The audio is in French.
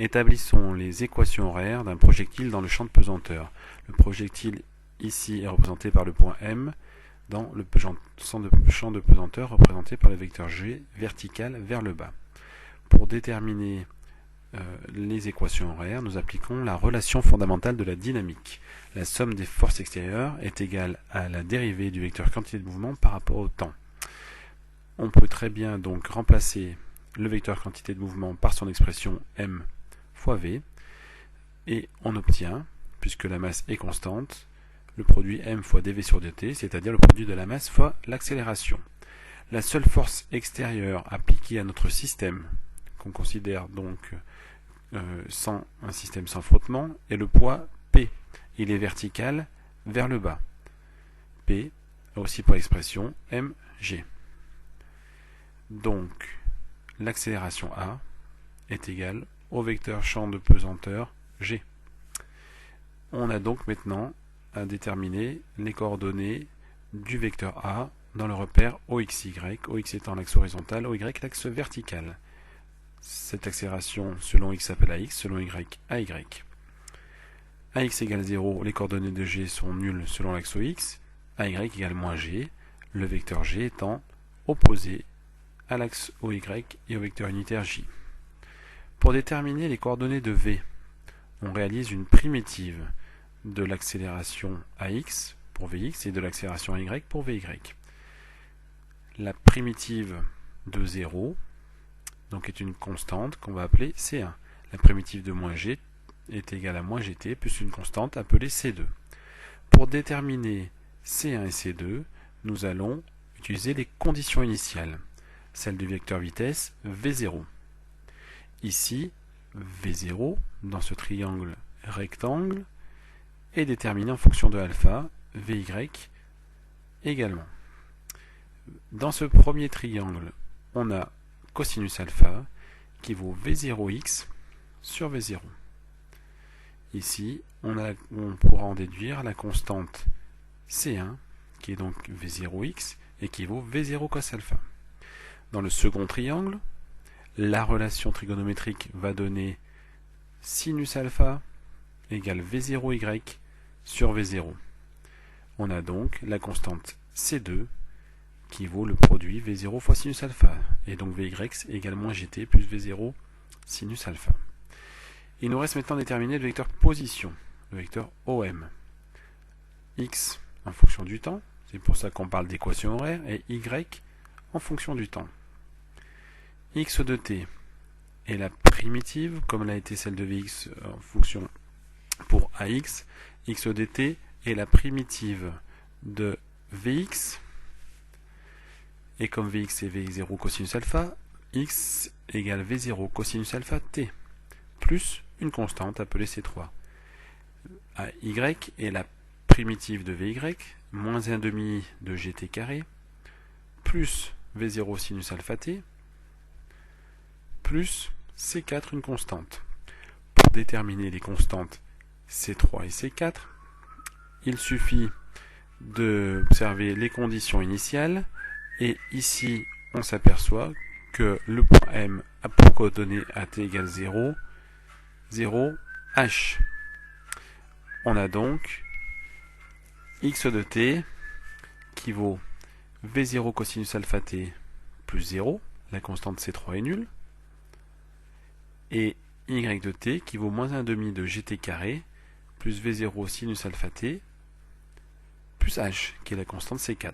Établissons les équations horaires d'un projectile dans le champ de pesanteur. Le projectile ici est représenté par le point M dans le champ de pesanteur représenté par le vecteur G vertical vers le bas. Pour déterminer les équations horaires, nous appliquons la relation fondamentale de la dynamique. La somme des forces extérieures est égale à la dérivée du vecteur quantité de mouvement par rapport au temps. On peut très bien donc remplacer le vecteur quantité de mouvement par son expression m fois v, et on obtient, puisque la masse est constante, le produit m fois dv sur dt, c'est-à-dire le produit de la masse fois l'accélération. La seule force extérieure appliquée à notre système, qu'on considère donc sans un système sans frottement, est le poids P. Il est vertical vers le bas. P a aussi pour expression mg. Donc, l'accélération A est égale au vecteur champ de pesanteur G. On a donc maintenant à déterminer les coordonnées du vecteur A dans le repère OXY, OX étant l'axe horizontal, OY l'axe vertical. Cette accélération selon x s'appelle AX, selon y AY. AX égale 0, les coordonnées de G sont nulles selon l'axe OX, AY égale moins G, le vecteur G étant opposé à l'axe OY et au vecteur unitaire J. Pour déterminer les coordonnées de V, on réalise une primitive de l'accélération AX pour Vx et de l'accélération AY pour Vy. La primitive de 0 donc est une constante qu'on va appeler C1. La primitive de moins G est égale à moins Gt plus une constante appelée C2. Pour déterminer C1 et C2, nous allons utiliser les conditions initiales, celle du vecteur vitesse V0. Ici, V0, dans ce triangle rectangle, est déterminé en fonction de alpha, Vy également. Dans ce premier triangle, on a cosinus alpha qui vaut V0x sur V0. Ici, on pourra en déduire la constante C1 qui est donc V0x et qui vaut V0 cos alpha. Dans le second triangle, la relation trigonométrique va donner sinus alpha égale V0y sur V0. On a donc la constante C2 qui vaut le produit V0 fois sinus alpha, et donc Vy égale moins Gt plus V0 sinus alpha. Il nous reste maintenant à déterminer le vecteur position, le vecteur OM. X en fonction du temps, c'est pour ça qu'on parle d'équation horaire, et Y en fonction du temps. X de t est la primitive, comme l'a été celle de Vx en fonction pour AX. X de t est la primitive de Vx, et comme Vx est V0 cosinus alpha, x égale V0 cosinus alpha t, plus une constante appelée C3. Y est la primitive de Vy, moins 1,5 de Gt carré, plus V0 sinus alpha t, plus C4, une constante. Pour déterminer les constantes C3 et C4, il suffit d'observer les conditions initiales, et ici on s'aperçoit que le point M a pour coordonnée à t égale 0, 0, h. On a donc x de t qui vaut V0 cosinus alpha t plus 0, la constante C3 est nulle, et y de t qui vaut moins 1,5 de Gt carré plus V0 sinus alpha t plus h, qui est la constante C4.